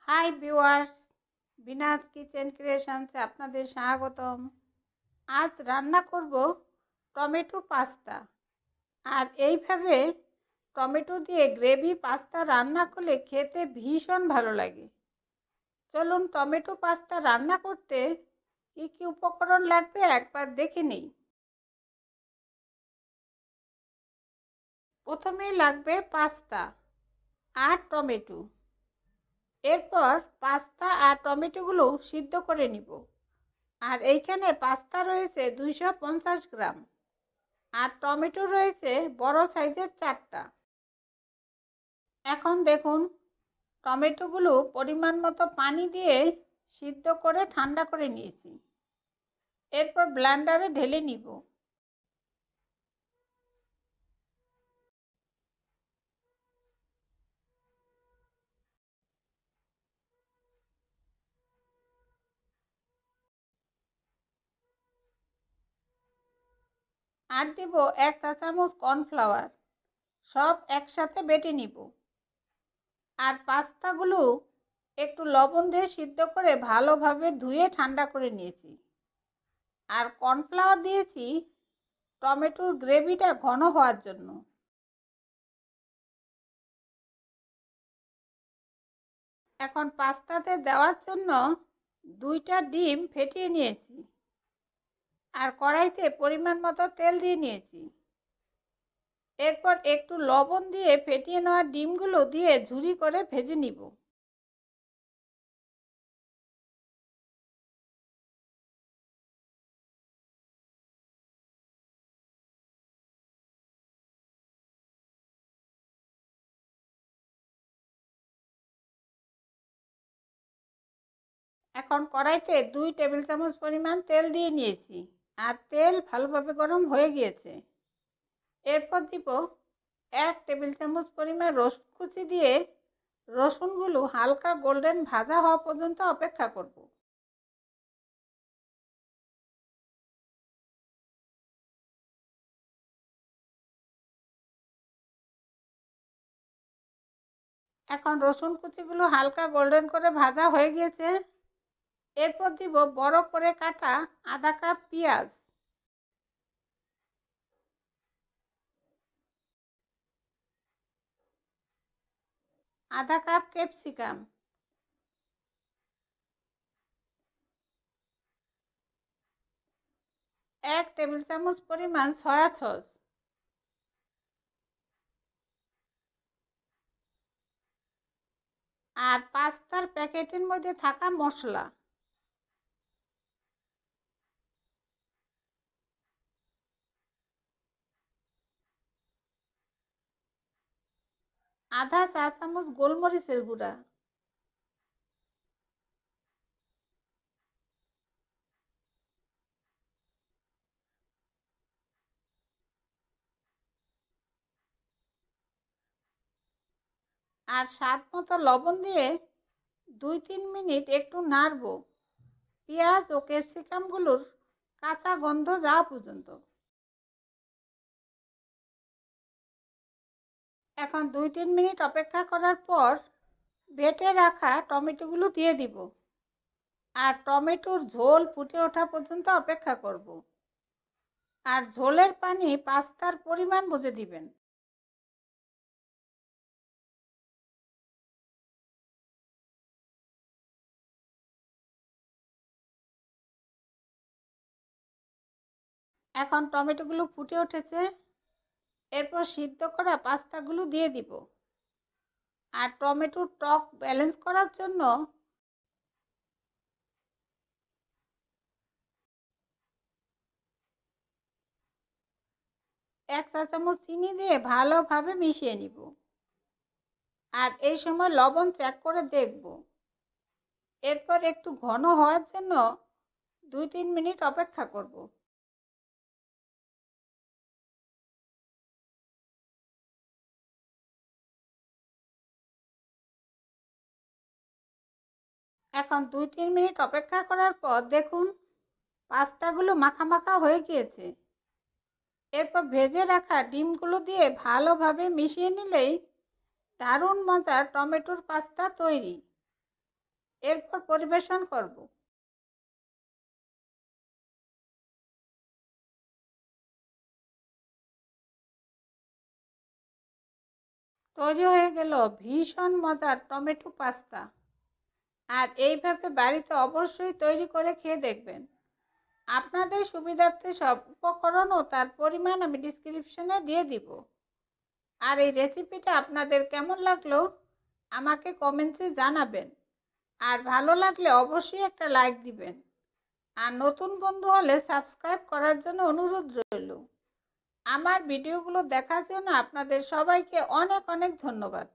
Hi viewers, বিনাজ kitchen ক্রিয়েশনসে আপনাদের স্বাগতম। আজ রান্না করব টমেটো পাস্তা। আর এইভাবে টমেটো দিয়ে গ্রেভি পাস্তা রান্না করলে খেতে ভীষণ ভালো লাগে। চলুন টমেটো পাস্তা রান্না করতে কী কী উপকরণ লাগবে একবার দেখে নেই। প্রথমেই লাগবে পাস্তা আর টমেটো। এরপর পাস্তা আর টমেটোগুলো সিদ্ধ করে নিব। আর এইখানে পাস্তা রয়েছে 250 গ্রাম আর টমেটো রয়েছে বড় সাইজের 4টা। এখন দেখুন, টমেটোগুলো পরিমাণ মতো পানি দিয়ে সিদ্ধ করে ঠান্ডা করে নিয়েছি। এরপর ব্লেন্ডারে ঢেলে নিব। আর দিব 1 চা চামচ কর্নফ্লাওয়ার। সব একসাথে বেটে নিব। আর পাস্তাগুলো একটু লবণ দিয়ে সিদ্ধ করে ভালোভাবে ধুয়ে ঠান্ডা করে নিয়েছি। আর কর্নফ্লাওয়ার দিয়েছি টমেটোর গ্রেভিটা ঘন হওয়ার জন্য। এখন পাস্তাতে দেওয়ার জন্য 2টা ডিম ফেটিয়ে নিয়েছি। আর কড়াইতে পরিমাণ মতো তেল দিয়ে নিয়েছি। এরপর একটু লবণ দিয়ে ফেটিয়ে নেওয়া ডিমগুলো দিয়ে ঝুরি করে ভেজে নিব। এখন কড়াইতে 2 টেবিল চামচ পরিমাণ তেল দিয়ে নিয়েছি। আর তেল ভালোভাবে গরম হয়ে গিয়েছে। এরপর দিব 1 টেবিল চামচ পরিমাণ রসুন কুচি দিয়ে রসুনগুলো হালকা গোল্ডেন ভাজা হওয়া পর্যন্ত অপেক্ষা করব। এখন রসুন কুচিগুলো হালকা গোল্ডেন করে ভাজা হয়ে গিয়েছে। এরপর দিব বড় করে কাটা আধা কাপ পেঁয়াজ, আধা কাপ ক্যাপসিকাম, 1 টেবিল চামচ পরিমাণ সয়া সস, আর পাস্তার প্যাকেটের মধ্যে থাকা মশলা। আধা চা চামচ গোলমরিচের গুঁড়া, আর স্বাদ মতো লবণ দিয়ে 2-3 মিনিট একটু নাড়ব পেঁয়াজ ও ক্যাপসিকামগুলোর কাঁচা গন্ধ যাওয়া পর্যন্ত। এখন 2-3 মিনিট অপেক্ষা করার পর বেটে রাখা টমেটোগুলো দিয়ে দিব। আর টমেটোর ঝোল ফুটে ওঠা পর্যন্ত অপেক্ষা করব। আর ঝোলের পানি পাস্তার পরিমাণ বুঝে দিবেন। এখন টমেটোগুলো ফুটে উঠেছে। এরপর সিদ্ধ করা পাস্তাগুলো দিয়ে দিব। আর টমেটোর টক ব্যালেন্স করার জন্য 1 চা চামচ চিনি দিয়ে ভালোভাবে মিশিয়ে নিব। আর এই সময় লবণ চেক করে দেখব। এরপর একটু ঘন হওয়ার জন্য 2-3 মিনিট অপেক্ষা করব। এখন 2-3 মিনিট অপেক্ষা করার পর দেখুন পাস্তাগুলো মাখা মাখা হয়ে গিয়েছে। এরপর ভেজে রাখা ডিমগুলো দিয়ে ভালোভাবে মিশিয়ে নিলেই দারুণ মজার টমেটোর পাস্তা তৈরি। এরপর পরিবেশন করব। তৈরি হয়ে গেল ভীষণ মজার টমেটো পাস্তা। আর এইভাবে বাড়িতে অবশ্যই তৈরি করে খেয়ে দেখবেন। আপনাদের সুবিধার্থে সব উপকরণ ও তার পরিমাণ আমি ডিসক্রিপশনে দিয়ে দিব। আর এই রেসিপিটা আপনাদের কেমন লাগলো আমাকে কমেন্টসে জানাবেন। আর ভালো লাগলে অবশ্যই একটা লাইক দিবেন। আর নতুন বন্ধু হলে সাবস্ক্রাইব করার জন্য অনুরোধ রইল। আমার ভিডিওগুলো দেখার জন্য আপনাদের সবাইকে অনেক অনেক ধন্যবাদ।